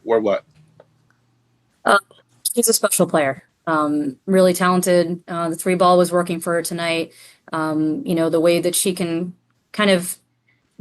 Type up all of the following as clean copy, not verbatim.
or what? Uh, she's a special player. Really talented. The three ball was working for her tonight. The way that she can kind of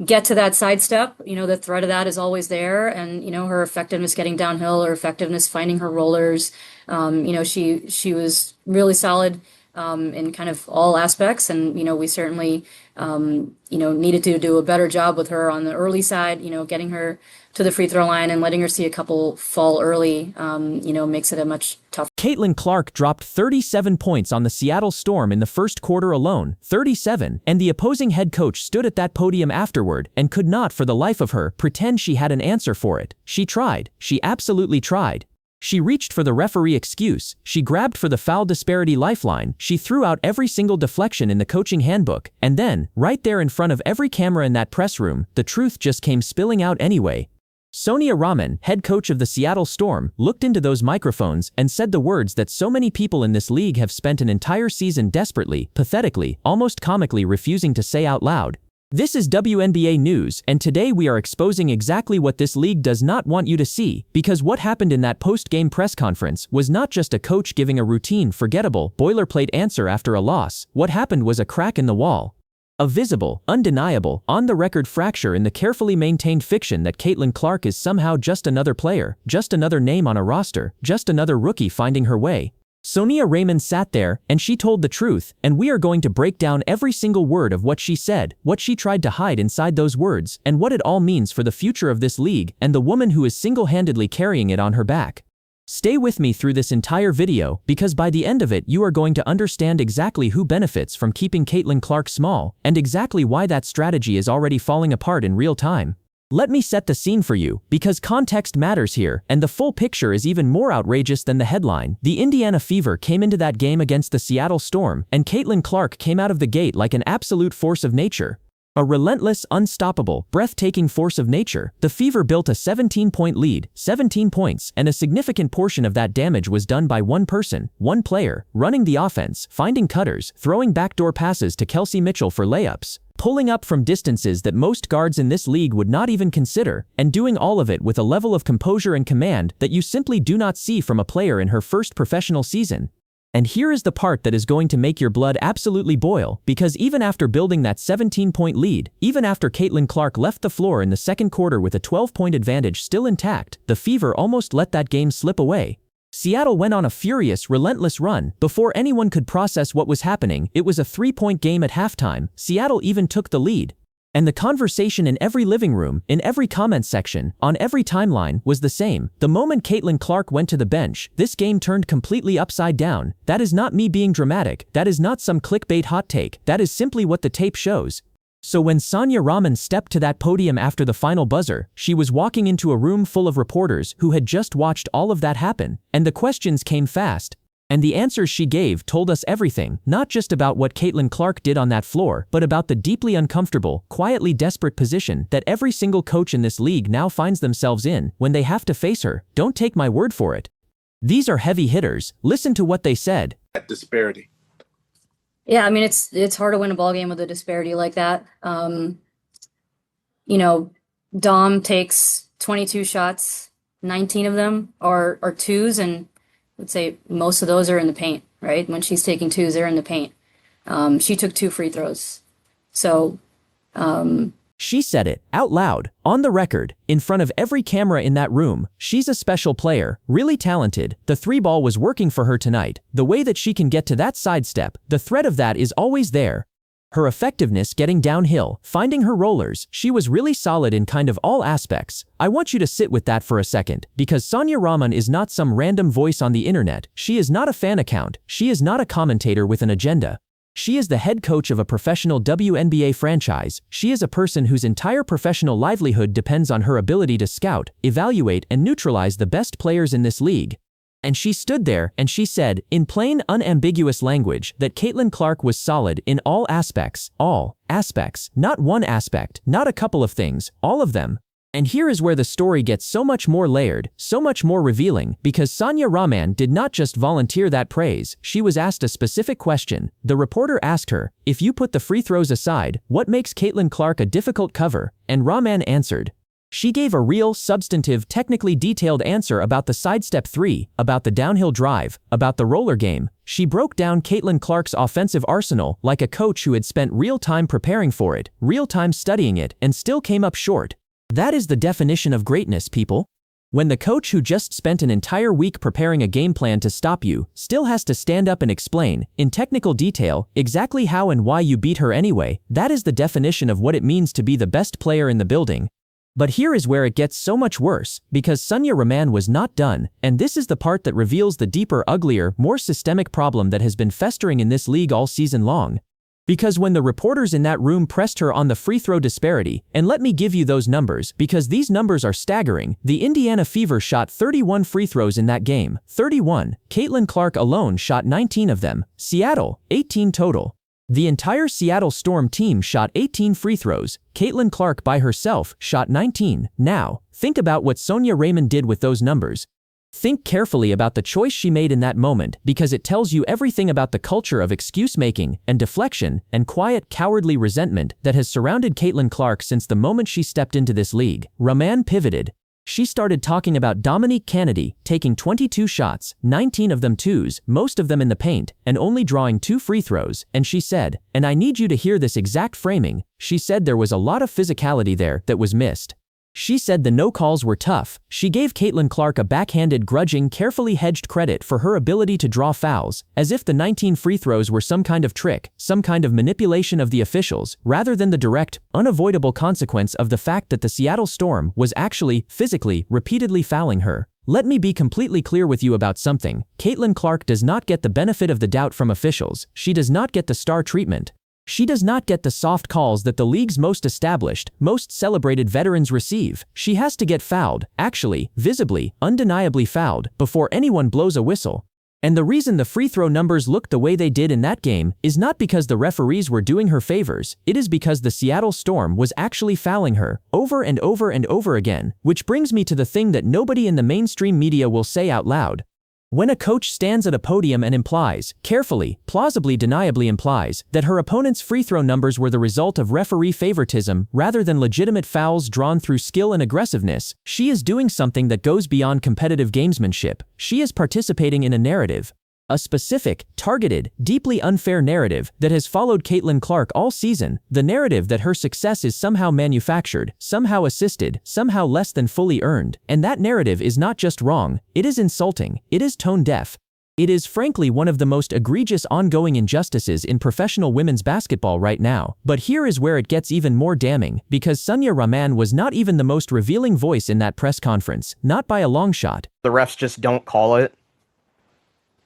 get to that sidestep, the threat of that is always there. And, her effectiveness getting downhill, her effectiveness finding her rollers. She was really solid in kind of all aspects. And, we certainly, needed to do a better job with her on the early side, getting her to the free throw line and letting her see a couple fall early, makes it a much tougher. Caitlin Clark dropped 37 points on the Seattle Storm in the first quarter alone, 37, and the opposing head coach stood at that podium afterward and could not for the life of her pretend she had an answer for it. She tried. She absolutely tried. She reached for the referee excuse, she grabbed for the foul disparity lifeline, she threw out every single deflection in the coaching handbook, and then, right there in front of every camera in that press room, the truth just came spilling out anyway. Sonia Raman, head coach of the Seattle Storm, looked into those microphones and said the words that so many people in this league have spent an entire season desperately, pathetically, almost comically refusing to say out loud. This is WNBA News, and today we are exposing exactly what this league does not want you to see, because what happened in that post-game press conference was not just a coach giving a routine, forgettable, boilerplate answer after a loss. What happened was a crack in the wall. A visible, undeniable, on-the-record fracture in the carefully maintained fiction that Caitlin Clark is somehow just another player, just another name on a roster, just another rookie finding her way. Sonia Raman sat there, and she told the truth, and we are going to break down every single word of what she said, what she tried to hide inside those words, and what it all means for the future of this league and the woman who is single-handedly carrying it on her back. Stay with me through this entire video, because by the end of it you are going to understand exactly who benefits from keeping Caitlin Clark small, and exactly why that strategy is already falling apart in real time. Let me set the scene for you, because context matters here, and the full picture is even more outrageous than the headline. The Indiana Fever came into that game against the Seattle Storm, and Caitlin Clark came out of the gate like an absolute force of nature. A relentless, unstoppable, breathtaking force of nature. The Fever built a 17-point lead, 17 points, and a significant portion of that damage was done by one person, one player, running the offense, finding cutters, throwing backdoor passes to Kelsey Mitchell for layups, pulling up from distances that most guards in this league would not even consider, and doing all of it with a level of composure and command that you simply do not see from a player in her first professional season. And here is the part that is going to make your blood absolutely boil, because even after building that 17-point lead, even after Caitlin Clark left the floor in the second quarter with a 12-point advantage still intact, the Fever almost let that game slip away. Seattle went on a furious, relentless run. Before anyone could process what was happening, it was a 3-point game at halftime. Seattle even took the lead. And the conversation in every living room, in every comment section, on every timeline, was the same. The moment Caitlin Clark went to the bench, this game turned completely upside down. That is not me being dramatic. That is not some clickbait hot take. That is simply what the tape shows. So when Sonia Raman stepped to that podium after the final buzzer, she was walking into a room full of reporters who had just watched all of that happen, and the questions came fast. And the answers she gave told us everything, not just about what Caitlin Clark did on that floor, but about the deeply uncomfortable, quietly desperate position that every single coach in this league now finds themselves in when they have to face her. Don't take my word for it. These are heavy hitters. Listen to what they said. That disparity. Yeah, I mean, it's hard to win a ball game with a disparity like that. Dom takes 22 shots, 19 of them are twos, and let's say most of those are in the paint, right? When she's taking twos, they're in the paint. She took 2 free throws. So, She said it, out loud, on the record, in front of every camera in that room. She's a special player, really talented. The 3-ball was working for her tonight. The way that she can get to that sidestep, the threat of that is always there. Her effectiveness getting downhill, finding her rollers, she was really solid in kind of all aspects. I want you to sit with that for a second, because Sonia Raman is not some random voice on the internet. She is not a fan account. She is not a commentator with an agenda. She is the head coach of a professional WNBA franchise. She is a person whose entire professional livelihood depends on her ability to scout, evaluate, and neutralize the best players in this league. And she stood there and she said, in plain, unambiguous language, that Caitlin Clark was solid in all aspects, not one aspect, not a couple of things, all of them. And here is where the story gets so much more layered, so much more revealing, because Sonia Raman did not just volunteer that praise. She was asked a specific question. The reporter asked her, if you put the free throws aside, what makes Caitlin Clark a difficult cover? And Raman answered, She gave a real, substantive, technically detailed answer about the sidestep 3, about the downhill drive, about the roller game. She broke down Caitlin Clark's offensive arsenal like a coach who had spent real time preparing for it, real time studying it, and still came up short. That is the definition of greatness, people. When the coach who just spent an entire week preparing a game plan to stop you still has to stand up and explain, in technical detail, exactly how and why you beat her anyway, that is the definition of what it means to be the best player in the building. But here is where it gets so much worse, because Sonia Raman was not done, and this is the part that reveals the deeper, uglier, more systemic problem that has been festering in this league all season long. Because when the reporters in that room pressed her on the free throw disparity, and let me give you those numbers because these numbers are staggering, the Indiana Fever shot 31 free throws in that game, 31, Caitlin Clark alone shot 19 of them, Seattle, 18 total. The entire Seattle Storm team shot 18 free throws, Caitlin Clark by herself shot 19. Now, think about what Sonia Raman did with those numbers. Think carefully about the choice she made in that moment because it tells you everything about the culture of excuse-making and deflection and quiet, cowardly resentment that has surrounded Caitlin Clark since the moment she stepped into this league. Raman pivoted. She started talking about Dominique Kennedy taking 22 shots, 19 of them twos, most of them in the paint, and only drawing 2 free throws, and she said, and I need you to hear this exact framing, she said there was a lot of physicality there that was missed. She said the no calls were tough. She gave Caitlin Clark a backhanded, grudging, carefully hedged credit for her ability to draw fouls, as if the 19 free throws were some kind of trick, some kind of manipulation of the officials, rather than the direct, unavoidable consequence of the fact that the Seattle Storm was actually, physically, repeatedly fouling her. Let me be completely clear with you about something. Caitlin Clark does not get the benefit of the doubt from officials. She does not get the star treatment. She does not get the soft calls that the league's most established, most celebrated veterans receive. She has to get fouled, actually, visibly, undeniably fouled, before anyone blows a whistle. And the reason the free throw numbers looked the way they did in that game is not because the referees were doing her favors, it is because the Seattle Storm was actually fouling her, over and over and over again, which brings me to the thing that nobody in the mainstream media will say out loud. When a coach stands at a podium and implies, carefully, plausibly deniably implies, that her opponent's free throw numbers were the result of referee favoritism rather than legitimate fouls drawn through skill and aggressiveness, she is doing something that goes beyond competitive gamesmanship. She is participating in a narrative. A specific, targeted, deeply unfair narrative that has followed Caitlin Clark all season, the narrative that her success is somehow manufactured, somehow assisted, somehow less than fully earned, and that narrative is not just wrong, it is insulting, it is tone-deaf. It is frankly one of the most egregious ongoing injustices in professional women's basketball right now, but here is where it gets even more damning, because Sonia Raman was not even the most revealing voice in that press conference, not by a long shot. The refs just don't call it.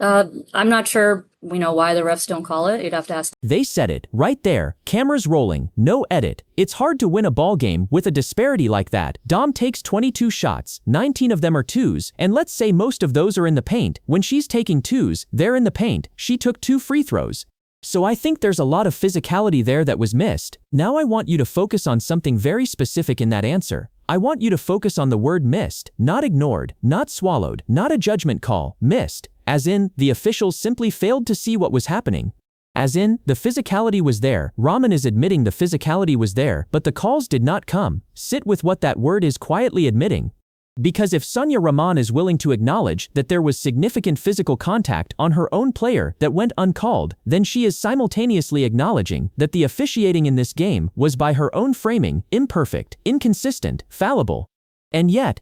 I'm not sure, why the refs don't call it. You'd have to ask. They said it, right there, cameras rolling, no edit. It's hard to win a ball game with a disparity like that. Dom takes 22 shots, 19 of them are twos, and let's say most of those are in the paint. When she's taking twos, they're in the paint. She took 2 free throws. So I think there's a lot of physicality there that was missed. Now I want you to focus on something very specific in that answer. I want you to focus on the word missed, not ignored, not swallowed, not a judgment call, missed. As in, the officials simply failed to see what was happening. As in, the physicality was there, Raman is admitting the physicality was there, but the calls did not come. Sit with what that word is quietly admitting. Because if Sonia Raman is willing to acknowledge that there was significant physical contact on her own player that went uncalled, then she is simultaneously acknowledging that the officiating in this game was by her own framing, imperfect, inconsistent, fallible. And yet,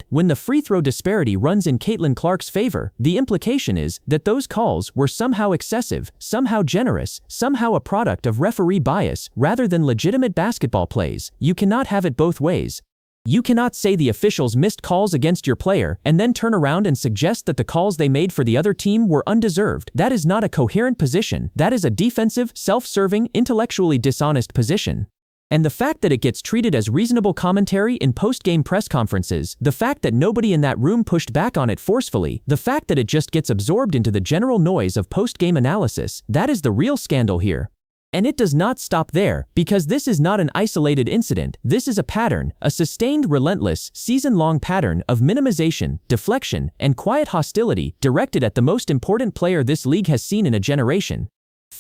when the free throw disparity runs in Caitlin Clark's favor, the implication is that those calls were somehow excessive, somehow generous, somehow a product of referee bias rather than legitimate basketball plays. You cannot have it both ways. You cannot say the officials missed calls against your player and then turn around and suggest that the calls they made for the other team were undeserved. That is not a coherent position. That is a defensive, self-serving, intellectually dishonest position. And the fact that it gets treated as reasonable commentary in post-game press conferences, the fact that nobody in that room pushed back on it forcefully, the fact that it just gets absorbed into the general noise of post-game analysis, that is the real scandal here. And it does not stop there, because this is not an isolated incident. This is a pattern, a sustained, relentless, season-long pattern of minimization, deflection, and quiet hostility directed at the most important player this league has seen in a generation.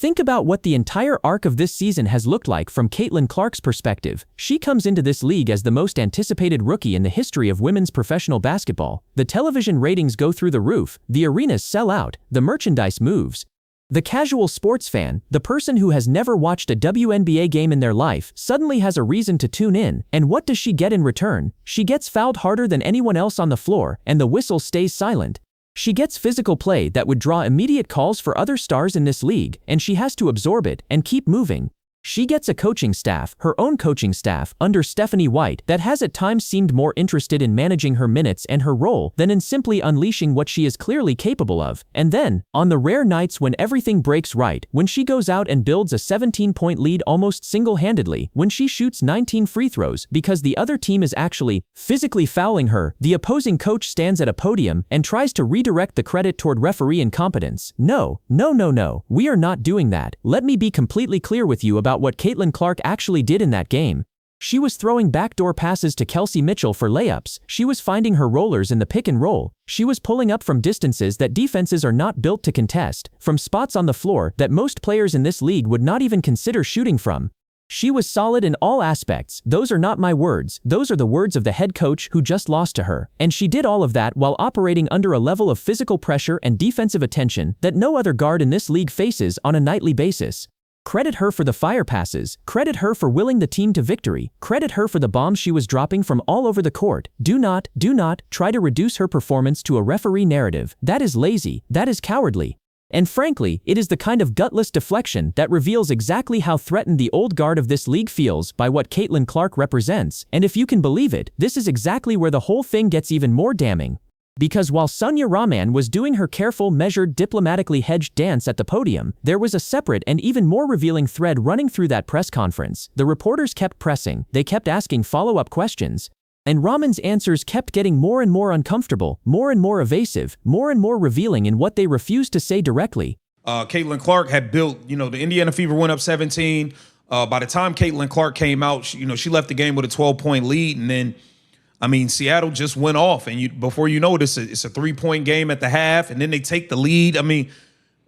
Think about what the entire arc of this season has looked like from Caitlin Clark's perspective. She comes into this league as the most anticipated rookie in the history of women's professional basketball. The television ratings go through the roof, the arenas sell out, the merchandise moves. The casual sports fan, the person who has never watched a WNBA game in their life, suddenly has a reason to tune in, and what does she get in return? She gets fouled harder than anyone else on the floor, and the whistle stays silent. She gets physical play that would draw immediate calls for other stars in this league, and she has to absorb it and keep moving. She gets a coaching staff, her own coaching staff, under Stephanie White that has at times seemed more interested in managing her minutes and her role than in simply unleashing what she is clearly capable of. And then, on the rare nights when everything breaks right, when she goes out and builds a 17-point lead almost single-handedly, when she shoots 19 free throws because the other team is actually physically fouling her, the opposing coach stands at a podium and tries to redirect the credit toward referee incompetence. No, we are not doing that. Let me be completely clear with you about what Caitlin Clark actually did in that game. She was throwing backdoor passes to Kelsey Mitchell for layups. She was finding her rollers in the pick and roll. She was pulling up from distances that defenses are not built to contest, from spots on the floor that most players in this league would not even consider shooting from. She was solid in all aspects. Those are not my words. Those are the words of the head coach who just lost to her. And she did all of that while operating under a level of physical pressure and defensive attention that no other guard in this league faces on a nightly basis. Credit her for the fire passes, credit her for willing the team to victory, credit her for the bombs she was dropping from all over the court. Do not try to reduce her performance to a referee narrative. That is lazy, that is cowardly. And frankly, it is the kind of gutless deflection that reveals exactly how threatened the old guard of this league feels by what Caitlin Clark represents. And if you can believe it, this is exactly where the whole thing gets even more damning. Because while Sonia Raman was doing her careful, measured, diplomatically hedged dance at the podium, there was a separate and even more revealing thread running through that press conference. The reporters kept pressing, they kept asking follow-up questions, and Raman's answers kept getting more and more uncomfortable, more and more evasive, more and more revealing in what they refused to say directly. Caitlin Clark had built, the Indiana Fever went up 17. By the time Caitlin Clark came out, she left the game with a 12-point lead, and then Seattle just went off, and before you know it, it's a 3-point game at the half, and then they take the lead.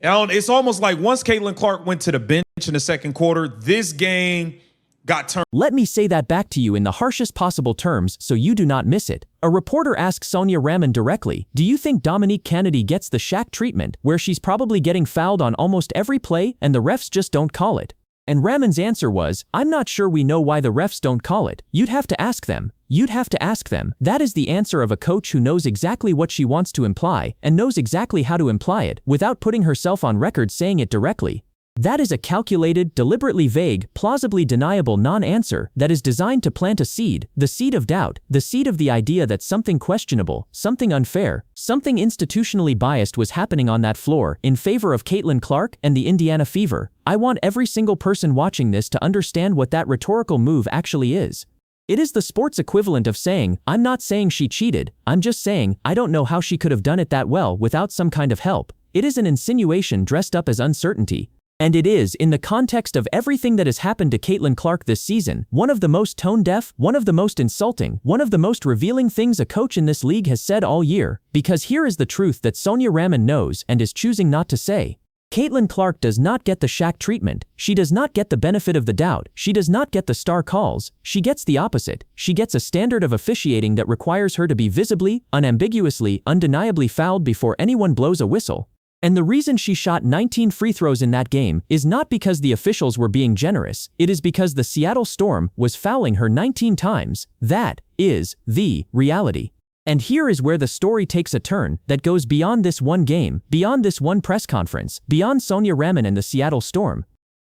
It's almost like once Caitlin Clark went to the bench in the second quarter, this game got turned. Let me say that back to you in the harshest possible terms so you do not miss it. A reporter asked Sonia Raman directly, "Do you think Dominique Kennedy gets the Shaq treatment, where she's probably getting fouled on almost every play and the refs just don't call it?" And Raman's answer was, "I'm not sure we know why the refs don't call it. You'd have to ask them. You'd have to ask them." That is the answer of a coach who knows exactly what she wants to imply and knows exactly how to imply it without putting herself on record saying it directly. That is a calculated, deliberately vague, plausibly deniable non-answer that is designed to plant a seed, the seed of doubt, the seed of the idea that something questionable, something unfair, something institutionally biased was happening on that floor in favor of Caitlin Clark and the Indiana Fever. I want every single person watching this to understand what that rhetorical move actually is. It is the sports equivalent of saying, "I'm not saying she cheated, I'm just saying, I don't know how she could have done it that well without some kind of help." It is an insinuation dressed up as uncertainty. And it is, in the context of everything that has happened to Caitlin Clark this season, one of the most tone-deaf, one of the most insulting, one of the most revealing things a coach in this league has said all year, because here is the truth that Sonia Raman knows and is choosing not to say. Caitlin Clark does not get the Shaq treatment, she does not get the benefit of the doubt, she does not get the star calls, she gets the opposite. She gets a standard of officiating that requires her to be visibly, unambiguously, undeniably fouled before anyone blows a whistle. And the reason she shot 19 free throws in that game is not because the officials were being generous, it is because the Seattle Storm was fouling her 19 times. That is the reality. And here is where the story takes a turn that goes beyond this one game, beyond this one press conference, beyond Sonia Raman and the Seattle Storm.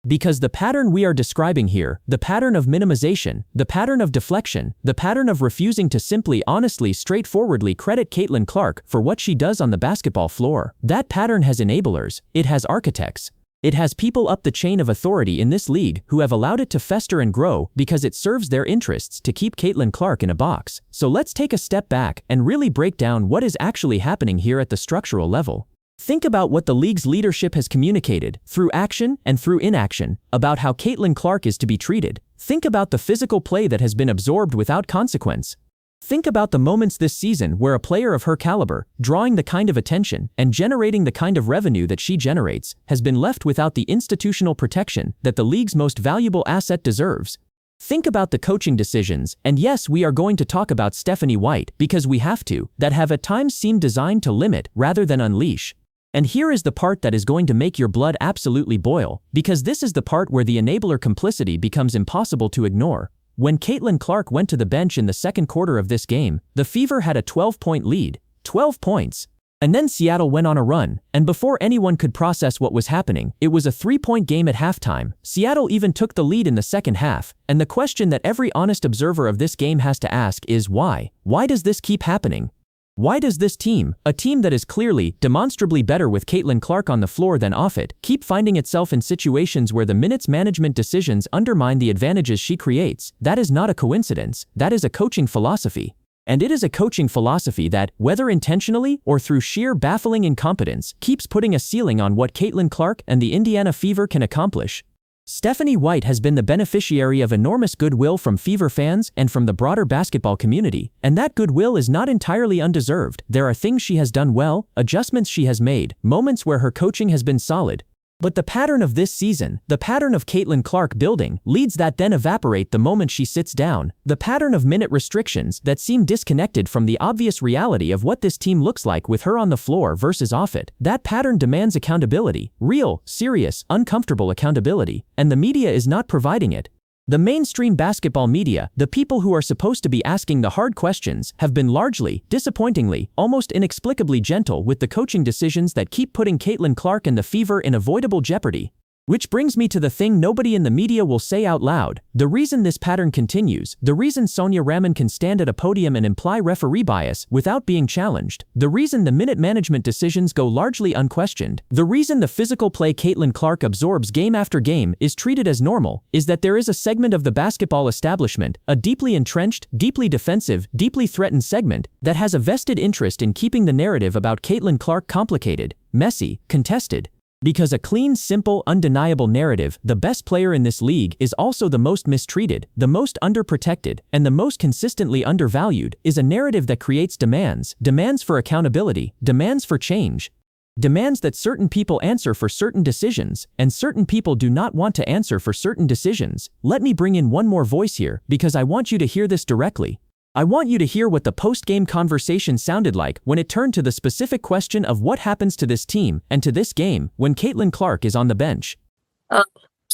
Because the pattern we are describing here, the pattern of minimization, the pattern of deflection, the pattern of refusing to simply, honestly, straightforwardly credit Caitlin Clark for what she does on the basketball floor, that pattern has enablers, it has architects. It has people up the chain of authority in this league who have allowed it to fester and grow because it serves their interests to keep Caitlin Clark in a box. So let's take a step back and really break down what is actually happening here at the structural level. Think about what the league's leadership has communicated, through action and through inaction, about how Caitlin Clark is to be treated. Think about the physical play that has been absorbed without consequence. Think about the moments this season where a player of her caliber, drawing the kind of attention and generating the kind of revenue that she generates, has been left without the institutional protection that the league's most valuable asset deserves. Think about the coaching decisions, and yes, we are going to talk about Stephanie White because we have to, that have at times seemed designed to limit rather than unleash. And here is the part that is going to make your blood absolutely boil, because this is the part where the enabler complicity becomes impossible to ignore. When Caitlin Clark went to the bench in the second quarter of this game, the Fever had a 12-point lead. 12 points. And then Seattle went on a run, and before anyone could process what was happening, it was a 3-point game at halftime. Seattle even took the lead in the second half, and the question that every honest observer of this game has to ask is why? Why does this keep happening? Why does this team, a team that is clearly, demonstrably better with Caitlin Clark on the floor than off it, keep finding itself in situations where the minutes management decisions undermine the advantages she creates? That is not a coincidence, that is a coaching philosophy. And it is a coaching philosophy that, whether intentionally or through sheer baffling incompetence, keeps putting a ceiling on what Caitlin Clark and the Indiana Fever can accomplish. Stephanie White has been the beneficiary of enormous goodwill from Fever fans and from the broader basketball community, and that goodwill is not entirely undeserved. There are things she has done well, adjustments she has made, moments where her coaching has been solid. But the pattern of this season, the pattern of Caitlin Clark building, leads that then evaporate the moment she sits down, the pattern of minute restrictions that seem disconnected from the obvious reality of what this team looks like with her on the floor versus off it, that pattern demands accountability, real, serious, uncomfortable accountability, and the media is not providing it. The mainstream basketball media, the people who are supposed to be asking the hard questions, have been largely, disappointingly, almost inexplicably gentle with the coaching decisions that keep putting Caitlin Clark and the Fever in avoidable jeopardy. Which brings me to the thing nobody in the media will say out loud. The reason this pattern continues, the reason Sonia Raman can stand at a podium and imply referee bias without being challenged, the reason the minute management decisions go largely unquestioned, the reason the physical play Caitlin Clark absorbs game after game is treated as normal, is that there is a segment of the basketball establishment, a deeply entrenched, deeply defensive, deeply threatened segment, that has a vested interest in keeping the narrative about Caitlin Clark complicated, messy, contested. Because a clean, simple, undeniable narrative, the best player in this league is also the most mistreated, the most underprotected, and the most consistently undervalued, is a narrative that creates demands for accountability, demands for change, demands that certain people answer for certain decisions, and certain people do not want to answer for certain decisions. Let me bring in one more voice here, because I want you to hear this directly. I want you to hear what the post-game conversation sounded like when it turned to the specific question of what happens to this team and to this game when Caitlin Clark is on the bench.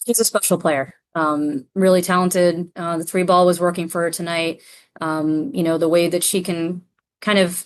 She's a special player, really talented. The three ball was working for her tonight. The way that she can kind of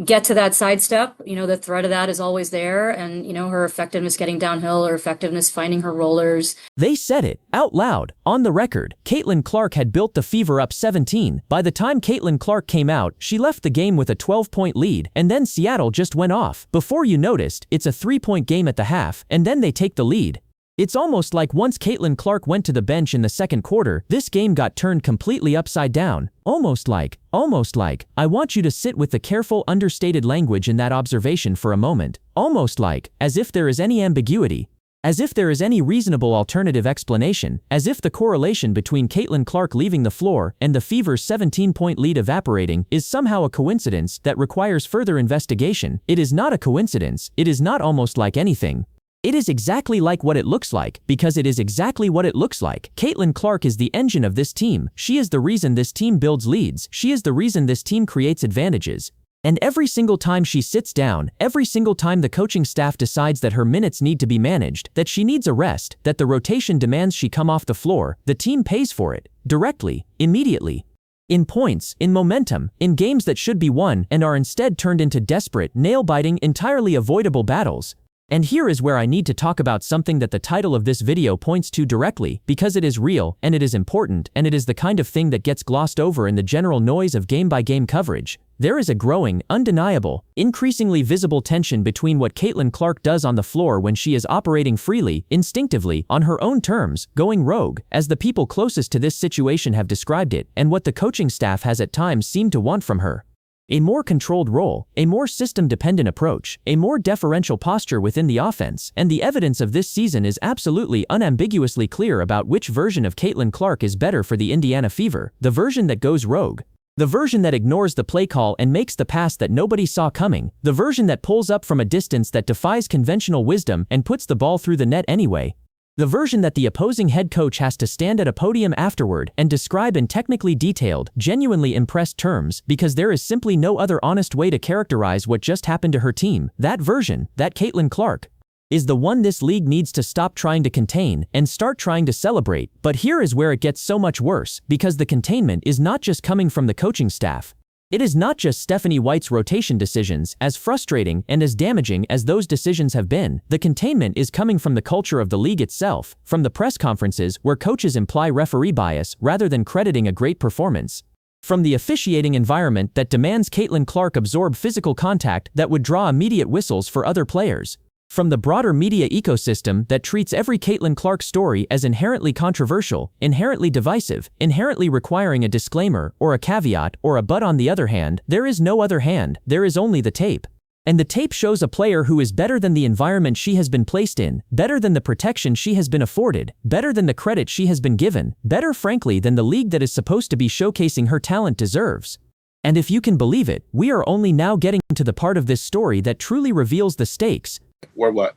get to that sidestep, the threat of that is always there. And, her effectiveness getting downhill, her effectiveness finding her rollers. They said it out loud, on the record. Caitlin Clark had built the Fever up 17. By the time Caitlin Clark came out, she left the game with a 12-point lead, and then Seattle just went off. Before you noticed, it's a 3-point game at the half, and then they take the lead. It's almost like once Caitlin Clark went to the bench in the second quarter, this game got turned completely upside down. Almost like, I want you to sit with the careful, understated language in that observation for a moment. Almost like, as if there is any ambiguity, as if there is any reasonable alternative explanation, as if the correlation between Caitlin Clark leaving the floor and the Fever's 17-point lead evaporating is somehow a coincidence that requires further investigation. It is not a coincidence, it is not almost like anything. It is exactly like what it looks like, because it is exactly what it looks like. Caitlin Clark is the engine of this team. She is the reason this team builds leads. She is the reason this team creates advantages. And every single time she sits down, every single time the coaching staff decides that her minutes need to be managed, that she needs a rest, that the rotation demands she come off the floor, the team pays for it. Directly, immediately. In points, in momentum, in games that should be won and are instead turned into desperate, nail-biting, entirely avoidable battles. And here is where I need to talk about something that the title of this video points to directly, because it is real, and it is important, and it is the kind of thing that gets glossed over in the general noise of game-by-game coverage. There is a growing, undeniable, increasingly visible tension between what Caitlin Clark does on the floor when she is operating freely, instinctively, on her own terms, going rogue, as the people closest to this situation have described it, and what the coaching staff has at times seemed to want from her. A more controlled role, a more system-dependent approach, a more deferential posture within the offense, and the evidence of this season is absolutely unambiguously clear about which version of Caitlin Clark is better for the Indiana Fever, the version that goes rogue, The version that ignores the play call and makes the pass that nobody saw coming. The version that pulls up from a distance that defies conventional wisdom and puts the ball through the net anyway. The version that the opposing head coach has to stand at a podium afterward and describe in technically detailed, genuinely impressed terms because there is simply no other honest way to characterize what just happened to her team. That version, that Caitlin Clark, is the one this league needs to stop trying to contain and start trying to celebrate. But here is where it gets so much worse, because the containment is not just coming from the coaching staff. It is not just Stephanie White's rotation decisions, as frustrating and as damaging as those decisions have been. The containment is coming from the culture of the league itself, from the press conferences where coaches imply referee bias rather than crediting a great performance. From the officiating environment that demands Caitlin Clark absorb physical contact that would draw immediate whistles for other players. From the broader media ecosystem that treats every Caitlin Clark story as inherently controversial, inherently divisive, inherently requiring a disclaimer or a caveat or a but on the other hand, there is no other hand, there is only the tape. And the tape shows a player who is better than the environment she has been placed in, better than the protection she has been afforded, better than the credit she has been given, better frankly than the league that is supposed to be showcasing her talent deserves. And if you can believe it, we are only now getting to the part of this story that truly reveals the stakes. Or what?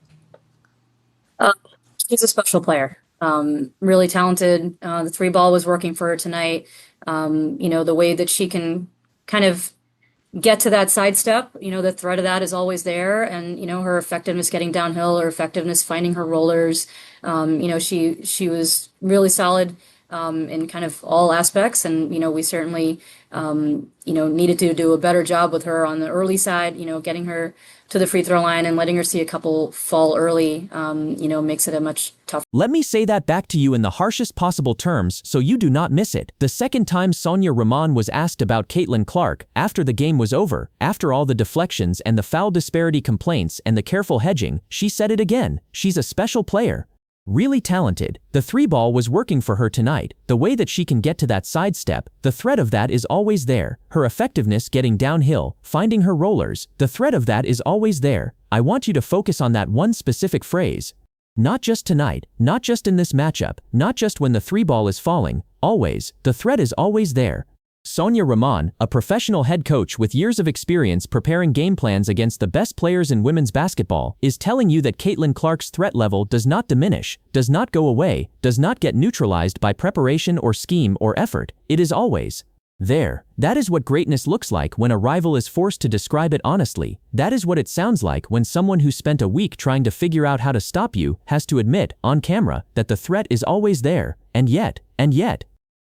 She's a special player. Really talented. The three ball was working for her tonight. The way that she can kind of get to that sidestep, the threat of that is always there. And, her effectiveness getting downhill, her effectiveness finding her rollers. She was really solid in kind of all aspects. And, we certainly, needed to do a better job with her on the early side, getting her to the free throw line and letting her see a couple fall early, makes it a much tougher. Let me say that back to you in the harshest possible terms so you do not miss it. The second time Sonia Raman was asked about Caitlin Clark, after the game was over, after all the deflections and the foul disparity complaints and the careful hedging, she said it again. She's a special player. Really talented. The three ball was working for her tonight. The way that she can get to that sidestep, the threat of that is always there. Her effectiveness getting downhill, finding her rollers, the threat of that is always there. I want you to focus on that one specific phrase. Not just tonight, not just in this matchup, not just when the three ball is falling, always, the threat is always there. Sonia Raman, a professional head coach with years of experience preparing game plans against the best players in women's basketball, is telling you that Caitlin Clark's threat level does not diminish, does not go away, does not get neutralized by preparation or scheme or effort. It is always there. That is what greatness looks like when a rival is forced to describe it honestly. That is what it sounds like when someone who spent a week trying to figure out how to stop you has to admit, on camera, that the threat is always there. And yet,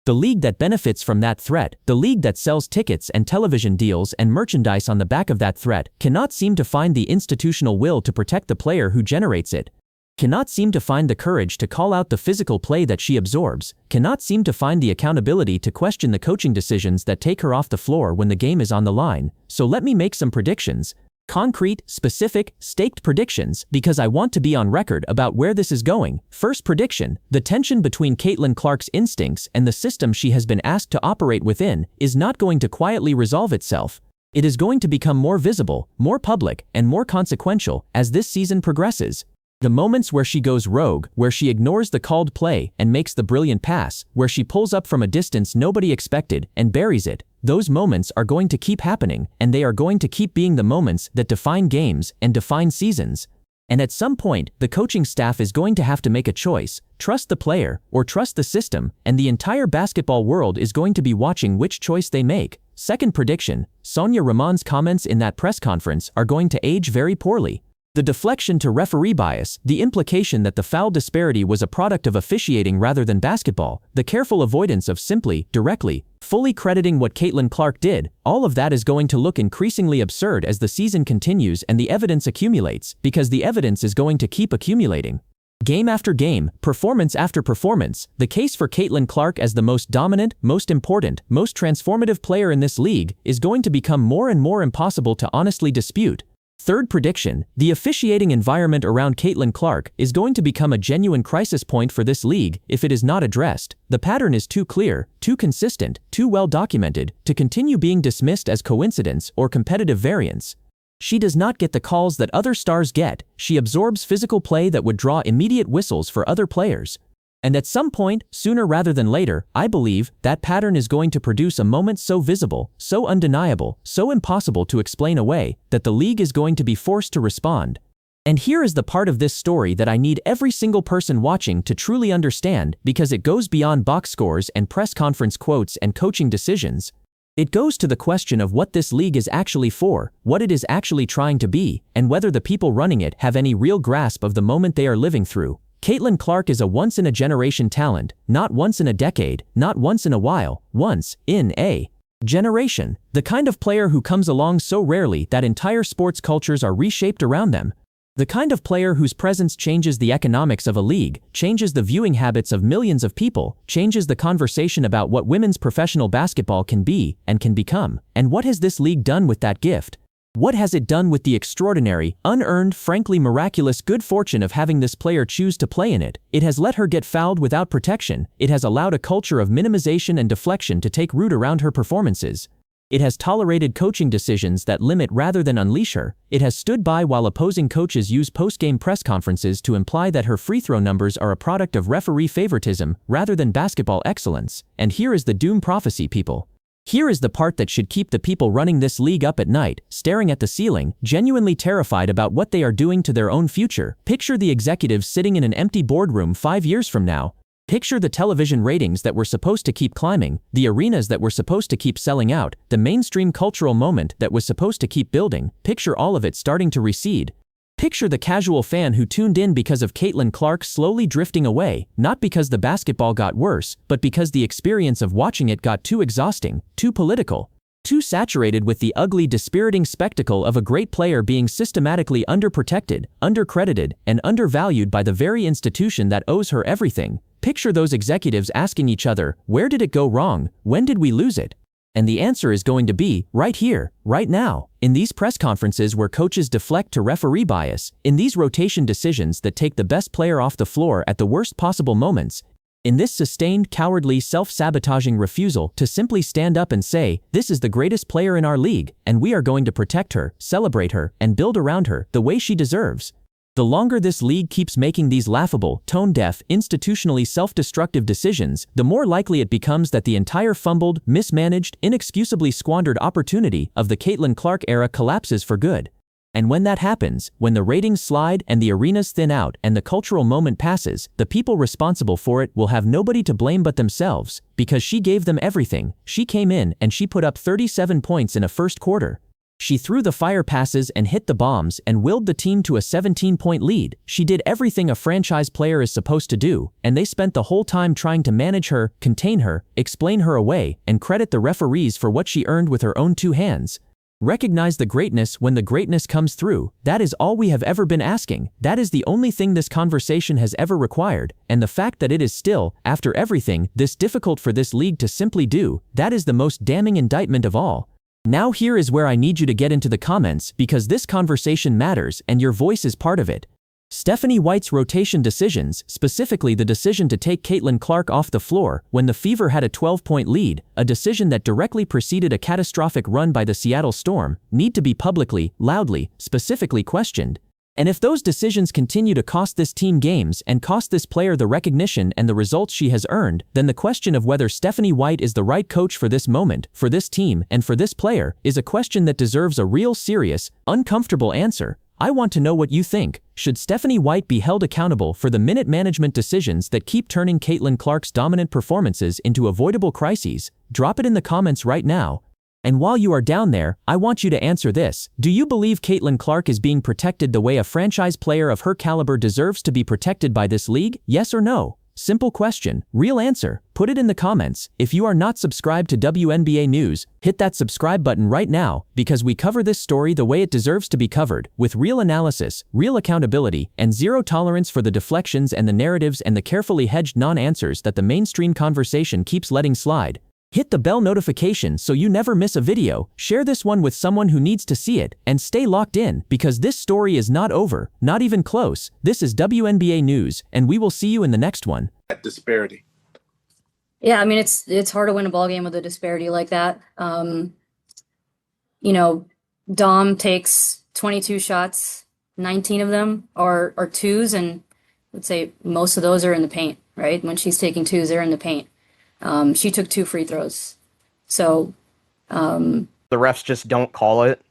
the league that benefits from that threat, the league that sells tickets and television deals and merchandise on the back of that threat, cannot seem to find the institutional will to protect the player who generates it, cannot seem to find the courage to call out the physical play that she absorbs, cannot seem to find the accountability to question the coaching decisions that take her off the floor when the game is on the line. So let me make some predictions. Concrete, specific, staked predictions, because I want to be on record about where this is going. First prediction: the tension between Caitlin Clark's instincts and the system she has been asked to operate within is not going to quietly resolve itself. It is going to become more visible, more public, and more consequential as this season progresses. The moments where she goes rogue, where she ignores the called play and makes the brilliant pass, where she pulls up from a distance nobody expected and buries it, those moments are going to keep happening, and they are going to keep being the moments that define games and define seasons. And at some point, the coaching staff is going to have to make a choice: trust the player or trust the system, and the entire basketball world is going to be watching which choice they make. Second prediction: Sonia Raman's comments in that press conference are going to age very poorly. The deflection to referee bias, the implication that the foul disparity was a product of officiating rather than basketball, the careful avoidance of simply, directly, fully crediting what Caitlin Clark did, all of that is going to look increasingly absurd as the season continues and the evidence accumulates, because the evidence is going to keep accumulating. Game after game, performance after performance, the case for Caitlin Clark as the most dominant, most important, most transformative player in this league is going to become more and more impossible to honestly dispute. Third prediction: the officiating environment around Caitlin Clark is going to become a genuine crisis point for this league if it is not addressed. The pattern is too clear, too consistent, too well documented to continue being dismissed as coincidence or competitive variance. She does not get the calls that other stars get. She absorbs physical play that would draw immediate whistles for other players. And at some point, sooner rather than later, I believe, that pattern is going to produce a moment so visible, so undeniable, so impossible to explain away, that the league is going to be forced to respond. And here is the part of this story that I need every single person watching to truly understand, because it goes beyond box scores and press conference quotes and coaching decisions. It goes to the question of what this league is actually for, what it is actually trying to be, and whether the people running it have any real grasp of the moment they are living through. Caitlin Clark is a once-in-a-generation talent, not once in a decade, not once in a while, once in a generation. The kind of player who comes along so rarely that entire sports cultures are reshaped around them. The kind of player whose presence changes the economics of a league, changes the viewing habits of millions of people, changes the conversation about what women's professional basketball can be and can become. And what has this league done with that gift? What has it done with the extraordinary, unearned, frankly miraculous good fortune of having this player choose to play in it? It has let her get fouled without protection. It has allowed a culture of minimization and deflection to take root around her performances. It has tolerated coaching decisions that limit rather than unleash her. It has stood by while opposing coaches use post-game press conferences to imply that her free throw numbers are a product of referee favoritism rather than basketball excellence. And here is the doom prophecy, people. Here is the part that should keep the people running this league up at night, staring at the ceiling, genuinely terrified about what they are doing to their own future. Picture the executives sitting in an empty boardroom 5 years from now. Picture the television ratings that were supposed to keep climbing, the arenas that were supposed to keep selling out, the mainstream cultural moment that was supposed to keep building. Picture all of it starting to recede. Picture the casual fan who tuned in because of Caitlin Clark slowly drifting away, not because the basketball got worse, but because the experience of watching it got too exhausting, too political, too saturated with the ugly, dispiriting spectacle of a great player being systematically underprotected, undercredited, and undervalued by the very institution that owes her everything. Picture those executives asking each other, where did it go wrong? When did we lose it? And the answer is going to be, right here, right now, in these press conferences where coaches deflect to referee bias, in these rotation decisions that take the best player off the floor at the worst possible moments, in this sustained, cowardly, self-sabotaging refusal to simply stand up and say, this is the greatest player in our league, and we are going to protect her, celebrate her, and build around her the way she deserves. The longer this league keeps making these laughable, tone-deaf, institutionally self-destructive decisions, the more likely it becomes that the entire fumbled, mismanaged, inexcusably squandered opportunity of the Caitlin Clark era collapses for good. And when that happens, when the ratings slide and the arenas thin out and the cultural moment passes, the people responsible for it will have nobody to blame but themselves, because she gave them everything. She came in and she put up 37 points in a first quarter. She threw the fire passes and hit the bombs and willed the team to a 17-point lead. She did everything a franchise player is supposed to do, and they spent the whole time trying to manage her, contain her, explain her away, and credit the referees for what she earned with her own two hands. Recognize the greatness when the greatness comes through. That is all we have ever been asking. That is the only thing this conversation has ever required, and the fact that it is still, after everything, this difficult for this league to simply do, that is the most damning indictment of all. Now here is where I need you to get into the comments, because this conversation matters and your voice is part of it. Stephanie White's rotation decisions, specifically the decision to take Caitlin Clark off the floor when the Fever had a 12-point lead, a decision that directly preceded a catastrophic run by the Seattle Storm, need to be publicly, loudly, specifically questioned. And if those decisions continue to cost this team games and cost this player the recognition and the results she has earned, then the question of whether Stephanie White is the right coach for this moment, for this team, and for this player is a question that deserves a real, serious, uncomfortable answer. I want to know what you think. Should Stephanie White be held accountable for the minute management decisions that keep turning Caitlin Clark's dominant performances into avoidable crises? Drop it in the comments right now. And while you are down there, I want you to answer this. Do you believe Caitlin Clark is being protected the way a franchise player of her caliber deserves to be protected by this league? Yes or no? Simple question, real answer. Put it in the comments. If you are not subscribed to WNBA News, hit that subscribe button right now, because we cover this story the way it deserves to be covered, with real analysis, real accountability, and zero tolerance for the deflections and the narratives and the carefully hedged non-answers that the mainstream conversation keeps letting slide. Hit the bell notification so you never miss a video, share this one with someone who needs to see it, and stay locked in, because this story is not over, not even close. This is WNBA News, and we will see you in the next one. That disparity. Yeah, I mean, it's hard to win a ball game with a disparity like that. You know, Dom takes 22 shots, 19 of them are twos, and let's say most of those are in the paint. right? When she's taking twos, they're in the paint. She took 2 free throws. So The refs just don't call it.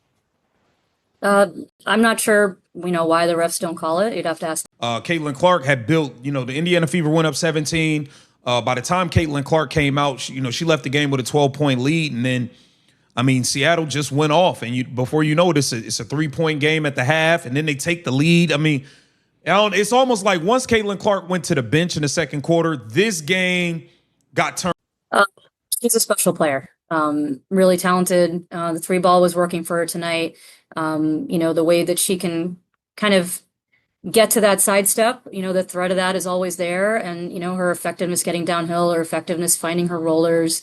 I'm not sure, why the refs don't call it. You'd have to ask. Caitlin Clark had built, the Indiana Fever went up 17. By the time Caitlin Clark came out, she left the game with a 12-point lead. And then, Seattle just went off. And before you know it, it's a 3-point game at the half. And then they take the lead. It's almost like once Caitlin Clark went to the bench in the second quarter, this game got turned. She's a special player. Really talented. The 3 ball was working for her tonight. The way that she can kind of get to that sidestep, the threat of that is always there. And, her effectiveness getting downhill, her effectiveness finding her rollers.